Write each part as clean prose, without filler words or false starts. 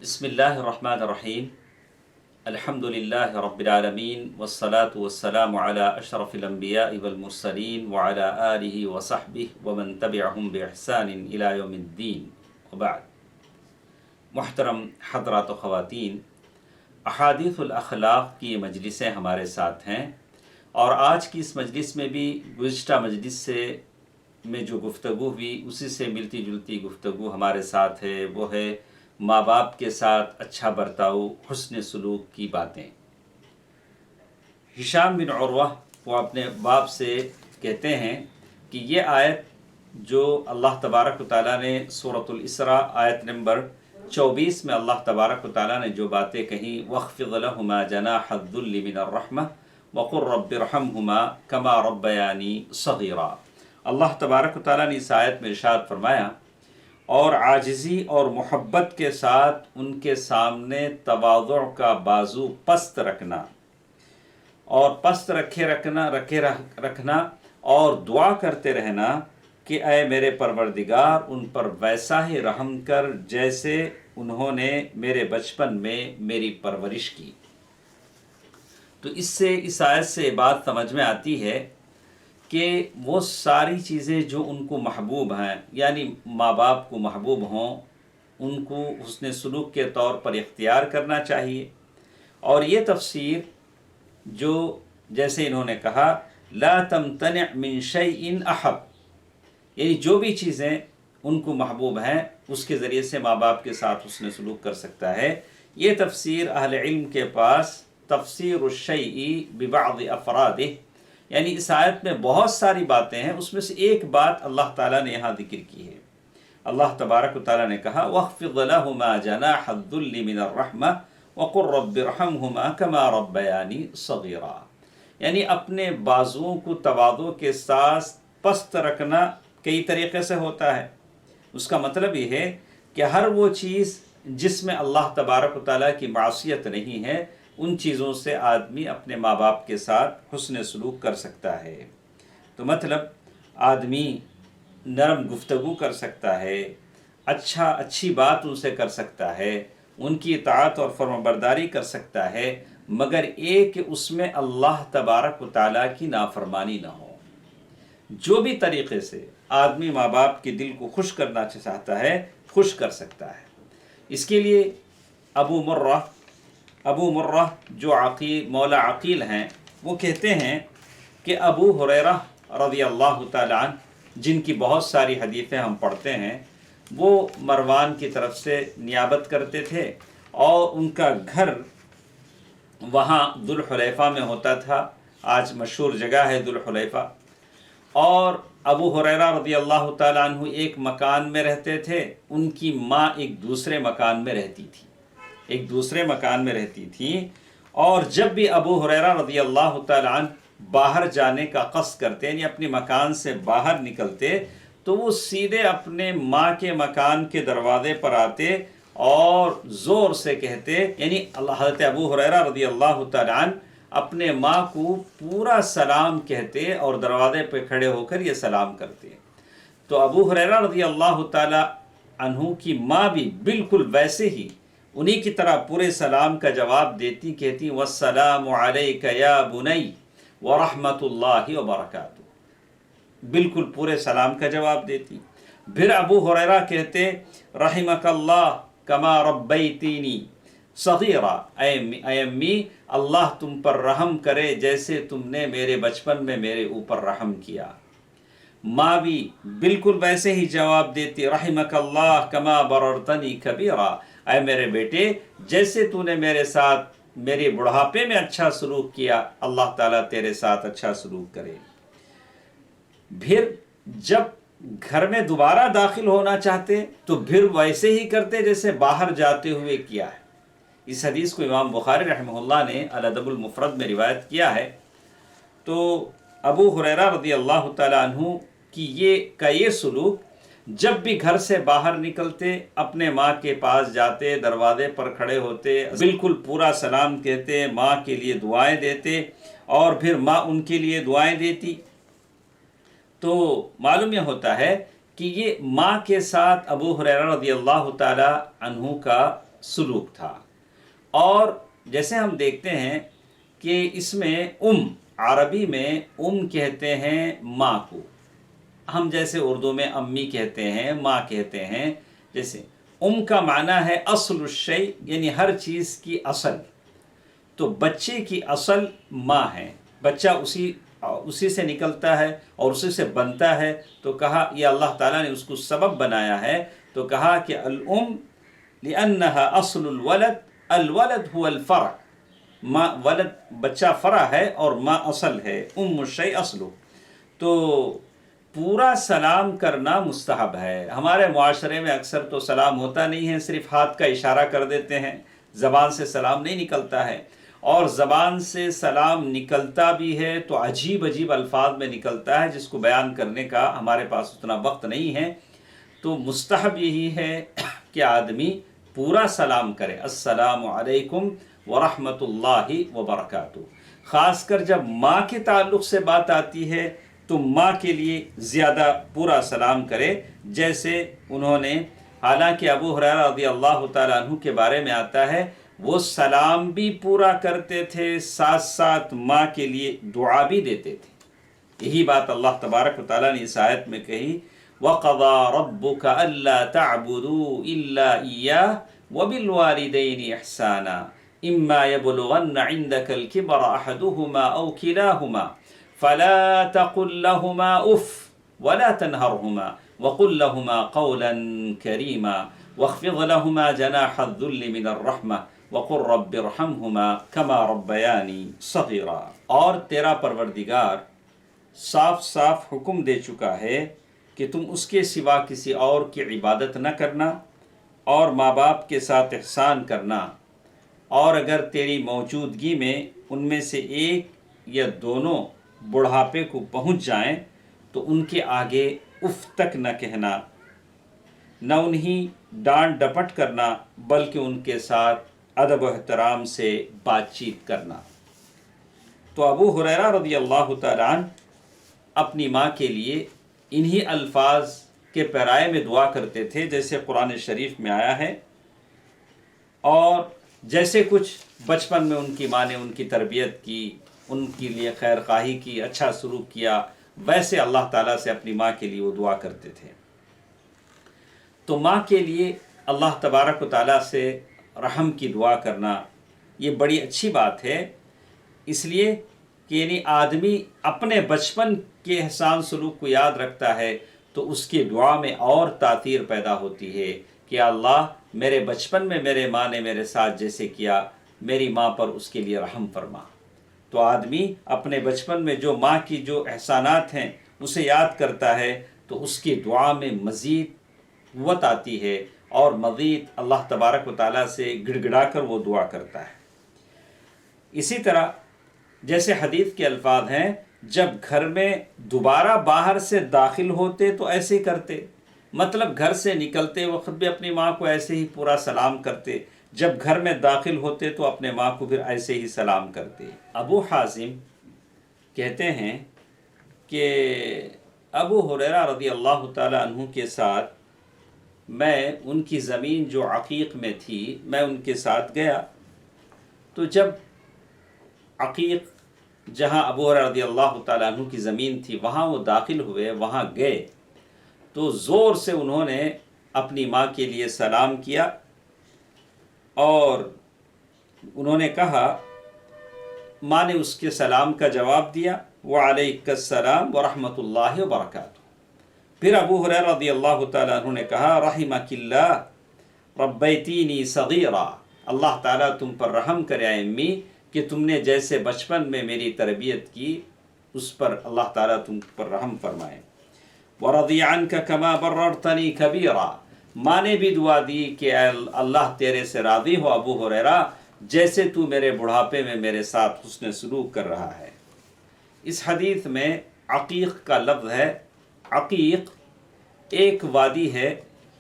بسم اللہ الرحمن الرحیم الحمد للہ رب العالمین والصلاة والسلام علی اشرف الانبیاء والمرسلین وعلی آلہ وصحبہ ومن تبعہم بإحسان الی یوم الدین وبعد۔ محترم حضرات و خواتین، احادیث الاخلاق کی مجلسیں ہمارے ساتھ ہیں، اور آج کی اس مجلس میں بھی گزشتہ مجلس میں جو گفتگو ہوئی اسی سے ملتی جلتی گفتگو ہمارے ساتھ ہے، وہ ہے ماں باپ کے ساتھ اچھا برتاؤ، حسن سلوک کی باتیں۔ ہشام بن عروہ وہ اپنے باپ سے کہتے ہیں کہ یہ آیت جو اللہ تبارک و تعالیٰ نے سورۃ الاسراء آیت نمبر 24 میں اللہ تبارک و تعالیٰ نے جو باتیں کہیں وَاخْفِضْ لَهُمَا جَنَاحَ الذُّلِّ مِنَ الرَّحْمَةِ وَقُلْ رَبِّ ارْحَمْهُمَا كَمَا رَبَّيَانِي صَغِيرًا۔ اللہ تبارک و تعالیٰ نے اس آیت میں ارشاد فرمایا، اور عاجزی اور محبت کے ساتھ ان کے سامنے تواضع کا بازو پست رکھنا، اور پست رکھے رکھنا اور دعا کرتے رہنا کہ اے میرے پروردگار ان پر ویسا ہی رحم کر جیسے انہوں نے میرے بچپن میں میری پرورش کی۔ تو اس آیت سے بات سمجھ میں آتی ہے کہ وہ ساری چیزیں جو ان کو محبوب ہیں، یعنی ماں باپ کو محبوب ہوں، ان کو حسن سلوک کے طور پر اختیار کرنا چاہیے۔ اور یہ تفسیر جو جیسے انہوں نے کہا لا تمتنع من شیء احب، یعنی جو بھی چیزیں ان کو محبوب ہیں اس کے ذریعے سے ماں باپ کے ساتھ حسن سلوک کر سکتا ہے۔ یہ تفسیر اہل علم کے پاس تفسیر الشیء ببعض افرادہ، یعنی اس آیت میں بہت ساری باتیں ہیں، اس میں سے ایک بات اللہ تعالیٰ نے یہاں ذکر کی ہے۔ اللہ تبارک و تعالیٰ نے کہا وَاخْفِضْ لَهُمَا جَنَاحَ الذُّلِّ مِنَ الرَّحْمَةِ وَقُلْ رَبِّ ارْحَمْهُمَا كَمَا رَبَّيَانِي صَغِيرًا، یعنی اپنے بازوؤں کو تواضع کے ساتھ پست رکھنا کئی طریقے سے ہوتا ہے۔ اس کا مطلب یہ ہے کہ ہر وہ چیز جس میں اللہ تبارک و تعالیٰ کی معصیت نہیں ہے، ان چیزوں سے آدمی اپنے ماں باپ کے ساتھ حسن سلوک کر سکتا ہے۔ تو مطلب آدمی نرم گفتگو کر سکتا ہے، اچھی بات ان سے کر سکتا ہے، ان کی اطاعت اور فرمانبرداری کر سکتا ہے، مگر ایک کہ اس میں اللہ تبارک و تعالیٰ کی نافرمانی نہ ہو۔ جو بھی طریقے سے آدمی ماں باپ کے دل کو خوش کرنا چاہتا ہے خوش کر سکتا ہے۔ اس کے لیے ابو مرہ جو مولا عقیل ہیں، وہ کہتے ہیں کہ ابو ہریرہ رضی اللہ تعالیٰ عنہ، جن کی بہت ساری حدیثیں ہم پڑھتے ہیں، وہ مروان کی طرف سے نیابت کرتے تھے، اور ان کا گھر وہاں ذوالحلیفہ میں ہوتا تھا، آج مشہور جگہ ہے ذوالحلیفہ۔ اور ابو ہریرہ رضی اللہ تعالیٰ عنہ ایک مکان میں رہتے تھے، ان کی ماں ایک دوسرے مکان میں رہتی تھی، اور جب بھی ابو ہریرہ رضی اللہ تعالیٰ عنہ باہر جانے کا قصد کرتے، یعنی اپنے مکان سے باہر نکلتے، تو وہ سیدھے اپنے ماں کے مکان کے دروازے پر آتے اور زور سے کہتے، یعنی حضرت ابو ہریرہ رضی اللہ تعالیٰ عنہ اپنے ماں کو پورا سلام کہتے اور دروازے پہ کھڑے ہو کر یہ سلام کرتے۔ تو ابو ہریرہ رضی اللہ تعالیٰ عنہ کی ماں بھی بالکل ویسے ہی انہی کی طرح پورے سلام کا جواب دیتی، کہتی والسلام علیک یا بنی ورحمۃ اللہ وبرکاتہ، بالکل پورے سلام کا جواب دیتی۔ پھر ابو ہریرہ کہتے رحمک اللہ کما ربیتینی صغیرہ، اے امی اللہ تم پر رحم کرے جیسے تم نے میرے بچپن میں میرے اوپر رحم کیا۔ ماں بھی بالکل ویسے ہی جواب دیتی رحمک اللہ کما بررتنی کبیرہ، اے میرے بیٹے جیسے تو نے میرے ساتھ میرے بڑھاپے میں اچھا سلوک کیا، اللہ تعالیٰ تیرے ساتھ اچھا سلوک کرے۔ پھر جب گھر میں دوبارہ داخل ہونا چاہتے تو پھر ویسے ہی کرتے جیسے باہر جاتے ہوئے کیا ہے۔ اس حدیث کو امام بخاری رحمہ اللہ نے الادب المفرد میں روایت کیا ہے۔ تو ابو ہریرہ رضی اللہ تعالیٰ عنہ کی یہ سلوک، جب بھی گھر سے باہر نکلتے اپنے ماں کے پاس جاتے، دروازے پر کھڑے ہوتے، بالکل پورا سلام کہتے، ماں کے لیے دعائیں دیتے، اور پھر ماں ان کے لیے دعائیں دیتی۔ تو معلوم یہ ہوتا ہے کہ یہ ماں کے ساتھ ابو ہریرہ رضی اللہ تعالی عنہ کا سلوک تھا۔ اور جیسے ہم دیکھتے ہیں کہ اس میں عربی میں کہتے ہیں ماں کو، ہم جیسے اردو میں امی کہتے ہیں، ماں کہتے ہیں، جیسے کا معنی ہے اصل الشیء، یعنی ہر چیز کی اصل۔ تو بچے کی اصل ماں ہے، بچہ اسی سے نکلتا ہے اور اسی سے بنتا ہے۔ تو کہا یہ اللہ تعالیٰ نے اس کو سبب بنایا ہے، تو کہا کہ الام لأنها اصل الولد، الولد هو الفرع، ماں ولد بچہ فرع ہے اور ماں اصل ہے، الشیء اصل۔ تو پورا سلام کرنا مستحب ہے۔ ہمارے معاشرے میں اکثر تو سلام ہوتا نہیں ہے، صرف ہاتھ کا اشارہ کر دیتے ہیں، زبان سے سلام نہیں نکلتا ہے، اور زبان سے سلام نکلتا بھی ہے تو عجیب عجیب الفاظ میں نکلتا ہے جس کو بیان کرنے کا ہمارے پاس اتنا وقت نہیں ہے۔ تو مستحب یہی ہے کہ آدمی پورا سلام کرے، السلام علیکم ورحمۃ اللہ وبرکاتہ۔ خاص کر جب ماں کے تعلق سے بات آتی ہے تو ماں کے لیے زیادہ پورا سلام کرے، جیسے انہوں نے، حالانکہ ابو ہریرہ رضی اللہ تعالیٰ عنہ کے بارے میں آتا ہے وہ سلام بھی پورا کرتے تھے، ساتھ ساتھ ماں کے لیے دعا بھی دیتے تھے۔ یہی بات اللہ تبارک و تعالیٰ نے اس آیت میں کہی، وَقَضَى رَبُّكَ أَلَّا تَعْبُدُوا إِلَّا إِيَّاهُ وَبِالْوَالِدَيْنِ إِحْسَانًا إِمَّا يَبْلُغَنَّ عِندَكَ الْكِبَرَ أَحَدُهُمَا أَوْ كِلَاهُمَا فَلَا تَقُل لَّهُمَا أُفٍّ وَلَا تَنْهَرْهُمَا وَقُل لَّهُمَا قَوْلًا كَرِيمًا وَاخْفِضْ لَهُمَا جَنَاحَ الذُّلِّ مِنَ الرَّحْمَةِ وَقُل رَّبِّ ارْحَمْهُمَا كَمَا رَبَّيَانِي صَغِيرًا۔ اور تیرا پروردگار صاف صاف حکم دے چکا ہے کہ تم اس کے سوا کسی اور کی عبادت نہ کرنا اور ماں باپ کے ساتھ احسان کرنا، اور اگر تیری موجودگی میں ان میں سے ایک یا دونوں بڑھاپے کو پہنچ جائیں تو ان کے آگے اف تک نہ کہنا، نہ انہیں ڈانٹ ڈپٹ کرنا، بلکہ ان کے ساتھ ادب و احترام سے بات چیت کرنا۔ تو ابو ہریرہ رضی اللہ تعالیٰ عنہ اپنی ماں کے لیے انہی الفاظ کے پیرائے میں دعا کرتے تھے جیسے قرآن شریف میں آیا ہے، اور جیسے کچھ بچپن میں ان کی ماں نے ان کی تربیت کی، ان کے لیے خیر خواہی کی، اچھا سلوک کیا، ویسے اللہ تعالیٰ سے اپنی ماں کے لیے وہ دعا کرتے تھے۔ تو ماں کے لیے اللہ تبارک و تعالیٰ سے رحم کی دعا کرنا یہ بڑی اچھی بات ہے، اس لیے کہ یعنی آدمی اپنے بچپن کے احسان سلوک کو یاد رکھتا ہے تو اس کی دعا میں اور تاثیر پیدا ہوتی ہے کہ اللہ میرے بچپن میں میرے ماں نے میرے ساتھ جیسے کیا، میری ماں پر اس کے لیے رحم فرما۔ تو آدمی اپنے بچپن میں جو ماں کی جو احسانات ہیں اسے یاد کرتا ہے تو اس کی دعا میں مزید قوت آتی ہے اور مزید اللہ تبارک و تعالیٰ سے گڑ گڑا کر وہ دعا کرتا ہے۔ اسی طرح جیسے حدیث کے الفاظ ہیں، جب گھر میں دوبارہ باہر سے داخل ہوتے تو ایسے کرتے، مطلب گھر سے نکلتے وقت بھی اپنی ماں کو ایسے ہی پورا سلام کرتے، جب گھر میں داخل ہوتے تو اپنے ماں کو پھر ایسے ہی سلام کرتے۔ ابو حازم کہتے ہیں کہ ابو ہریرہ رضی اللہ تعالیٰ عنہ کے ساتھ میں ان کی زمین جو عقیق میں تھی میں ان کے ساتھ گیا، تو جب عقیق جہاں ابو ہریرہ رضی اللہ تعالیٰ عنہ کی زمین تھی وہاں وہ داخل ہوئے، وہاں گئے تو زور سے انہوں نے اپنی ماں کے لیے سلام کیا اور انہوں نے کہا، ماں نے اس کے سلام کا جواب دیا، وعلیک السلام ورحمۃ اللہ وبرکاتہ۔ پھر ابو ہریرہ رضی اللہ تعالیٰ عنہ نے کہا، رحمک اللہ ربیتینی صغیرا، اللہ تعالیٰ تم پر رحم کرے اے امی کہ تم نے جیسے بچپن میں میری تربیت کی اس پر اللہ تعالیٰ تم پر رحم فرمائے۔ ورضی عنک کما بررتنی کبیرا، ماں نے بھی دعا دی کہ اے اللہ تیرے سے راضی ہو ابو ہریرہ جیسے تو میرے بڑھاپے میں میرے ساتھ حسن سلوک کر رہا ہے۔ اس حدیث میں عقیق کا لفظ ہے۔ عقیق ایک وادی ہے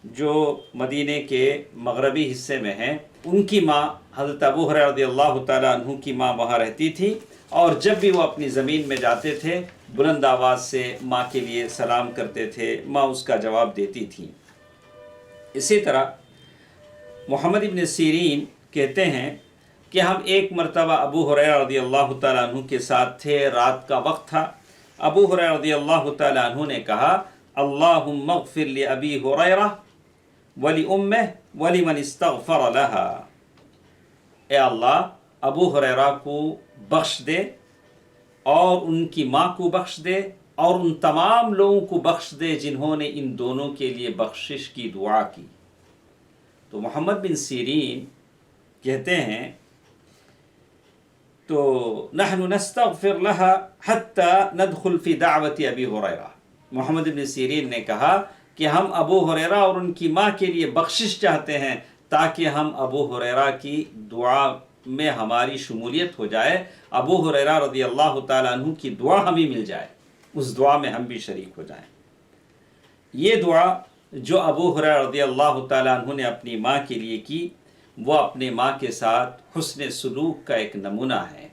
جو مدینے کے مغربی حصے میں ہے۔ ان کی ماں حضرت ابو ہریرہ رضی اللہ تعالیٰ عنہ کی ماں وہاں رہتی تھی، اور جب بھی وہ اپنی زمین میں جاتے تھے بلند آواز سے ماں کے لیے سلام کرتے تھے، ماں اس کا جواب دیتی تھی۔ اسی طرح محمد ابن سیرین کہتے ہیں کہ ہم ایک مرتبہ ابو ہریرہ رضی اللہ تعالیٰ عنہ کے ساتھ تھے، رات کا وقت تھا۔ ابو ہریرہ رضی اللہ تعالیٰ عنہ نے کہا اللہم اغفر لأبی ہریرہ ولأمہ ولمن استغفر لہا، اے اللہ ابو ہریرہ کو بخش دے اور ان کی ماں کو بخش دے اور ان تمام لوگوں کو بخش دے جنہوں نے ان دونوں کے لیے بخشش کی دعا کی۔ تو محمد بن سیرین کہتے ہیں تو نحن نستغفر لها حتى ندخل في دعوت ابی ہریرہ، محمد بن سیرین نے کہا کہ ہم ابو ہریرہ اور ان کی ماں کے لیے بخشش چاہتے ہیں تاکہ ہم ابو ہریرہ کی دعا میں ہماری شمولیت ہو جائے، ابو ہریرہ رضی اللہ تعالیٰ عنہ کی دعا ہمیں مل جائے، اس دعا میں ہم بھی شریک ہو جائیں۔ یہ دعا جو ابو ہریرہ رضی اللہ تعالیٰ عنہ نے اپنی ماں کے لیے کی، وہ اپنے ماں کے ساتھ حسن سلوک کا ایک نمونہ ہے،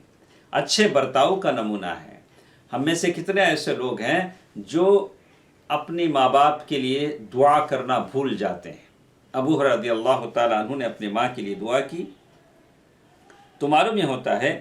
اچھے برتاؤ کا نمونہ ہے۔ ہم میں سے کتنے ایسے لوگ ہیں جو اپنے ماں باپ کے لیے دعا کرنا بھول جاتے ہیں۔ ابو ہریرہ رضی اللہ تعالیٰ عنہ نے اپنے ماں کے لیے دعا کی، تو معلوم یہ ہوتا ہے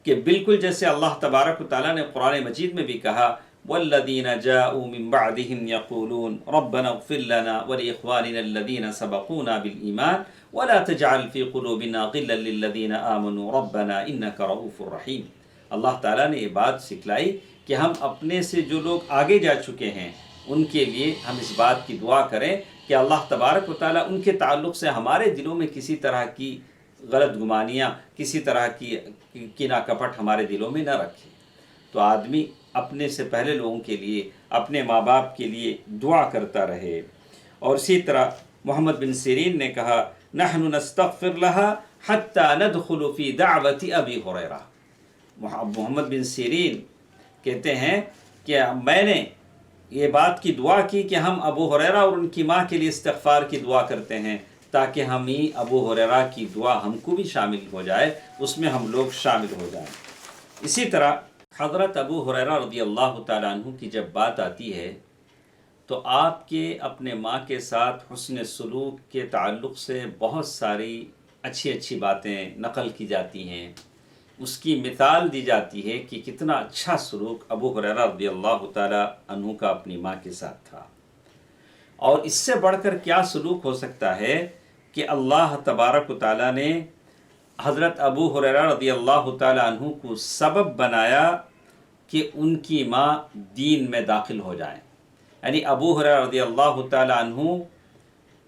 کہ بالکل جیسے اللہ تبارک و تعالیٰ نے قرآن مجید میں بھی کہا والذین جاءوا من بعدهم يقولون ربنا اغفر لنا ولإخواننا الذين سبقونا بالإيمان ولا تجعل في قلوبنا غلا للذين آمنوا ربنا إنك رؤوف رحيم۔ اللہ تعالیٰ نے یہ بات سکھلائی کہ ہم اپنے سے جو لوگ آگے جا چکے ہیں ان کے لیے ہم اس بات کی دعا کریں کہ اللہ تبارک و تعالیٰ ان کے تعلق سے ہمارے دلوں میں کسی طرح کی غلط گمانیاں، کسی طرح کی کینہ کپٹ ہمارے دلوں میں نہ رکھے۔ تو آدمی اپنے سے پہلے لوگوں کے لیے، اپنے ماں باپ کے لیے دعا کرتا رہے۔ اور اسی طرح محمد بن سیرین نے کہا نحن نستغفر لها حتى ندخل في دعوت ابی ہریرہ۔ محمد بن سیرین کہتے ہیں کہ میں نے یہ بات کی دعا کی کہ ہم ابو ہریرہ اور ان کی ماں کے لیے استغفار کی دعا کرتے ہیں تاکہ ہم ہی ابو ہریرہ کی دعا ہم کو بھی شامل ہو جائے، اس میں ہم لوگ شامل ہو جائیں۔ اسی طرح حضرت ابو ہریرہ رضی اللہ تعالیٰ عنہ کی جب بات آتی ہے تو آپ کے اپنے ماں کے ساتھ حسن سلوک کے تعلق سے بہت ساری اچھی اچھی باتیں نقل کی جاتی ہیں، اس کی مثال دی جاتی ہے کہ کتنا اچھا سلوک ابو ہریرہ رضی اللہ تعالیٰ عنہ کا اپنی ماں کے ساتھ تھا۔ اور اس سے بڑھ کر کیا سلوک ہو سکتا ہے کہ اللہ تبارک و تعالیٰ نے حضرت ابو ہریرہ رضی اللہ تعالیٰ عنہ کو سبب بنایا کہ ان کی ماں دین میں داخل ہو جائیں، یعنی ابو ہریرہ رضی اللہ تعالیٰ عنہ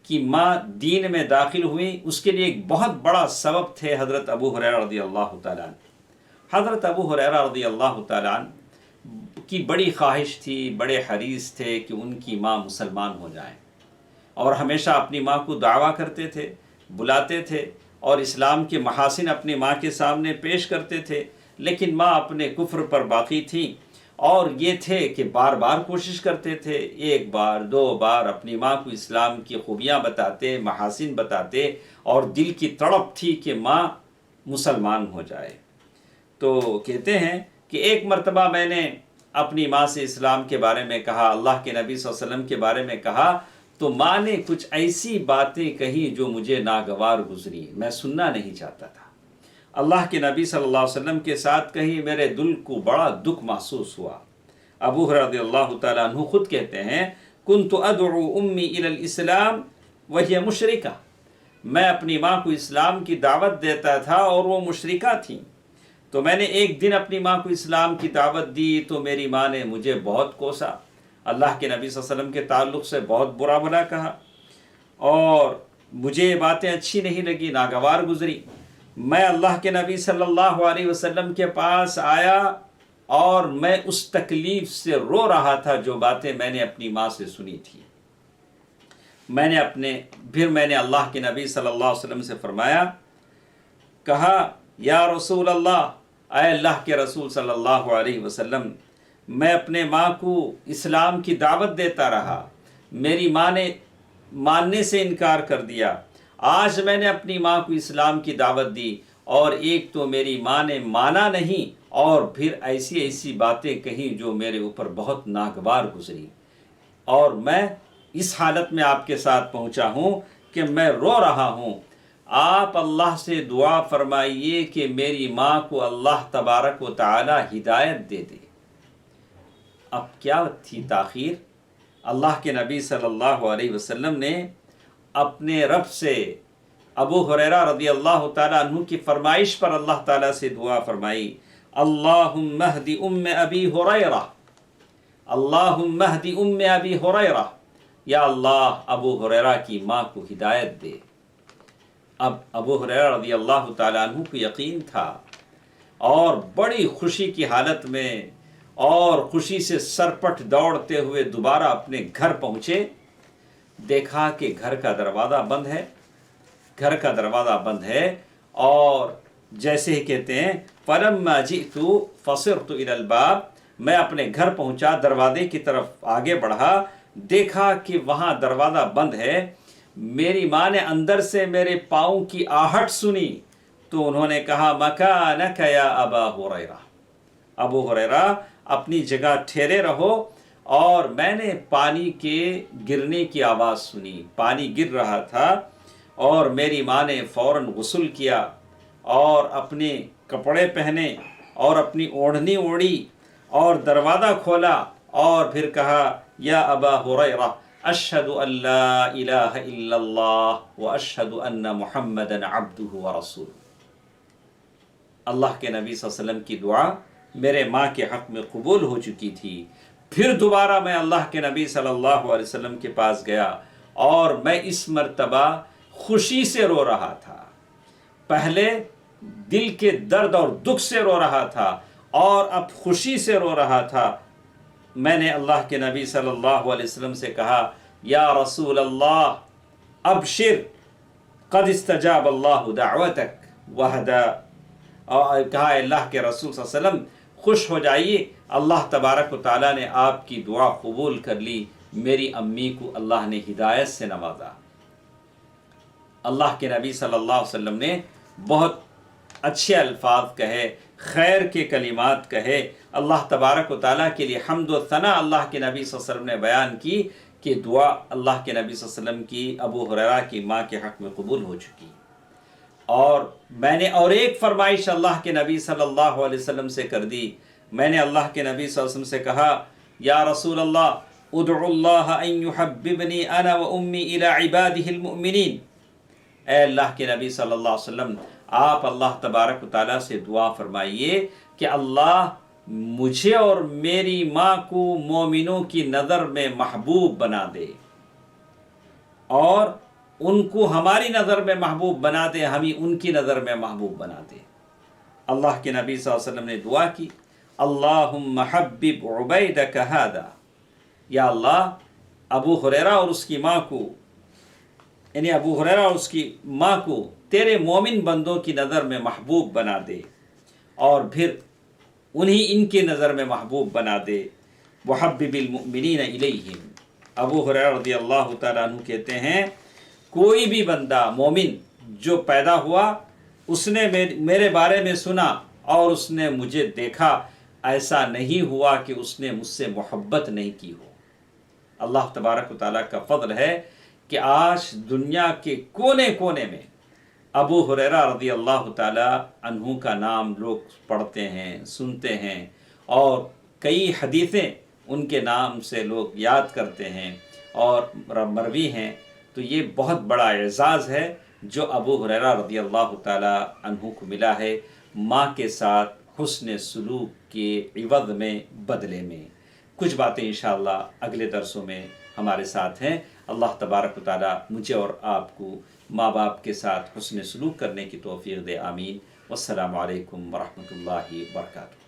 کی ماں دین میں داخل ہوئی، اس کے لیے ایک بہت بڑا سبب تھے حضرت ابو ہریرہ رضی اللہ تعالیٰ عنہ۔ حضرت ابو ہریرہ رضی اللہ تعالیٰ عنہ کی بڑی خواہش تھی، بڑے حریص تھے کہ ان کی ماں مسلمان ہو جائیں، اور ہمیشہ اپنی ماں کو دعویٰ کرتے تھے، بلاتے تھے اور اسلام کے محاسن اپنی ماں کے سامنے پیش کرتے تھے، لیکن ماں اپنے کفر پر باقی تھیں، اور یہ تھے کہ بار بار کوشش کرتے تھے، ایک بار دو بار اپنی ماں کو اسلام کی خوبیاں بتاتے، محاسن بتاتے، اور دل کی تڑپ تھی کہ ماں مسلمان ہو جائے۔ تو کہتے ہیں کہ ایک مرتبہ میں نے اپنی ماں سے اسلام کے بارے میں کہا، اللہ کے نبی صلی اللہ علیہ وسلم کے بارے میں کہا، تو ماں نے کچھ ایسی باتیں کہیں جو مجھے ناگوار گزری، میں سننا نہیں چاہتا تھا۔ اللہ کے نبی صلی اللہ علیہ وسلم کے ساتھ کہیں میرے دل کو بڑا دکھ محسوس ہوا۔ ابو ہریرہ رضی اللہ تعالیٰ عنہ خود کہتے ہیں کنت ادعو امی الی الاسلام وہی مشرکہ، میں اپنی ماں کو اسلام کی دعوت دیتا تھا اور وہ مشرکہ تھیں۔ تو میں نے ایک دن اپنی ماں کو اسلام کی دعوت دی تو میری ماں نے مجھے بہت کوسا، اللہ کے نبی صلی اللہ علیہ وسلم کے تعلق سے بہت برا بھلا کہا، اور مجھے یہ باتیں اچھی نہیں لگی، ناگوار گزری۔ میں اللہ کے نبی صلی اللہ علیہ وسلم کے پاس آیا اور میں اس تکلیف سے رو رہا تھا جو باتیں میں نے اپنی ماں سے سنی تھی۔ میں نے اللہ کے نبی صلی اللہ علیہ وسلم سے فرمایا، کہا یا رسول اللہ، اے اللہ کے رسول صلی اللہ علیہ وسلم، میں اپنے ماں کو اسلام کی دعوت دیتا رہا، میری ماں نے ماننے سے انکار کر دیا، آج میں نے اپنی ماں کو اسلام کی دعوت دی اور ایک تو میری ماں نے مانا نہیں اور پھر ایسی ایسی باتیں کہیں جو میرے اوپر بہت ناگوار گزری، اور میں اس حالت میں آپ کے ساتھ پہنچا ہوں کہ میں رو رہا ہوں۔ آپ اللہ سے دعا فرمائیے کہ میری ماں کو اللہ تبارک و تعالی ہدایت دے دے۔ اب کیا تھی تاخیر؟ اللہ کے نبی صلی اللہ علیہ وسلم نے اپنے رب سے ابو ہریرہ رضی اللہ تعالیٰ عنہ کی فرمائش پر اللہ تعالیٰ سے دعا فرمائی، اللہم اہد ام ابی ہریرہ، اللہم اہد ام ابی ہریرہ، یا اللہ ابو ہریرہ کی ماں کو ہدایت دے۔ اب ابو ہریرہ رضی اللہ تعالیٰ عنہ کو یقین تھا اور بڑی خوشی کی حالت میں اور خوشی سے سرپٹ دوڑتے ہوئے دوبارہ اپنے گھر پہنچے، دیکھا کہ گھر کا دروازہ بند ہے، گھر کا دروازہ بند ہے، اور جیسے ہی کہتے ہیں فَلَمَّا جِئْتُ فَصِرْتُ إِلَى الْبَابِ، میں اپنے گھر پہنچا، دروازے کی طرف آگے بڑھا، دیکھا کہ وہاں دروازہ بند ہے۔ میری ماں نے اندر سے میرے پاؤں کی آہٹ سنی تو انہوں نے کہا مکانک یا ابا ہریرہ، ابو ہریرہ اپنی جگہ ٹھہرے رہو۔ اور میں نے پانی کے گرنے کی آواز سنی، پانی گر رہا تھا، اور میری ماں نے فوراً غسل کیا اور اپنے کپڑے پہنے اور اپنی اوڑھنی اوڑھی اور دروازہ کھولا اور پھر کہا یا ابا ہریرہ اشہد ان لا الہ الا اللہ واشہد ان محمدا عبدہ ورسولہ۔ اللہ کے نبی صلی اللہ علیہ وسلم کی دعا میرے ماں کے حق میں قبول ہو چکی تھی۔ پھر دوبارہ میں اللہ کے نبی صلی اللہ علیہ وسلم کے پاس گیا اور میں اس مرتبہ خوشی سے رو رہا تھا، پہلے دل کے درد اور دکھ سے رو رہا تھا اور اب خوشی سے رو رہا تھا۔ میں نے اللہ کے نبی صلی اللہ علیہ وسلم سے کہا یا رسول اللہ ابشر قد استجاب اللہ دعوتک وہدا، اور کہا اللہ کے رسول صلی اللہ علیہ وسلم خوش ہو جائیے، اللہ تبارک و تعالیٰ نے آپ کی دعا قبول کر لی، میری امی کو اللہ نے ہدایت سے نوازا۔ اللہ کے نبی صلی اللہ علیہ وسلم نے بہت اچھے الفاظ کہے، خیر کے کلمات کہے، اللہ تبارک و تعالیٰ کے لیے حمد و ثنا اللہ کے نبی صلی اللہ علیہ وسلم نے بیان کی کہ دعا اللہ کے نبی صلی اللہ علیہ وسلم کی ابو ہریرہ کی ماں کے حق میں قبول ہو چکی۔ اور میں نے اور ایک فرمائش اللہ کے نبی صلی اللہ علیہ وسلم سے کر دی، میں نے اللہ کے نبی صلی اللہ علیہ وسلم سے کہا یا رسول اللہ ادعو اللہ ان یحببنی انا و امی الى عبادہ المؤمنین، اے اللہ کے نبی صلی اللہ علیہ وسلم آپ اللہ تبارک و تعالیٰ سے دعا فرمائیے کہ اللہ مجھے اور میری ماں کو مومنوں کی نظر میں محبوب بنا دے، اور ان کو ہماری نظر میں محبوب بنا دے، ہمیں ان کی نظر میں محبوب بنا دے۔ اللہ کے نبی صلی اللہ علیہ وسلم نے دعا کی اللہم حبب عبیدک ھذا، یا اللہ ابو ہریرہ اور اس کی ماں کو، یعنی ابو ہریرہ اور اس کی ماں کو تیرے مومن بندوں کی نظر میں محبوب بنا دے، اور پھر انہی ان کی نظر میں محبوب بنا دے۔ وحبب المؤمنین الیہم، ابو ہریرہ رضی اللہ تعالیٰ عنہ کہتے ہیں کوئی بھی بندہ مومن جو پیدا ہوا اس نے میرے بارے میں سنا اور اس نے مجھے دیکھا، ایسا نہیں ہوا کہ اس نے مجھ سے محبت نہیں کی ہو۔ اللہ تبارک و تعالیٰ کا فضل ہے کہ آج دنیا کے کونے کونے میں ابو ہریرہ رضی اللہ تعالیٰ عنہ کا نام لوگ پڑھتے ہیں، سنتے ہیں، اور کئی حدیثیں ان کے نام سے لوگ یاد کرتے ہیں اور مروی ہیں۔ تو یہ بہت بڑا اعزاز ہے جو ابو ہریرہ رضی اللہ تعالیٰ عنہ کو ملا ہے، ماں کے ساتھ حسن سلوک کے عوض میں، بدلے میں۔ کچھ باتیں انشاءاللہ اگلے درسوں میں ہمارے ساتھ ہیں۔ اللہ تبارک و تعالیٰ مجھے اور آپ کو ماں باپ کے ساتھ حسن سلوک کرنے کی توفیق دے، آمین۔ والسلام علیکم ورحمۃ اللہ وبرکاتہ۔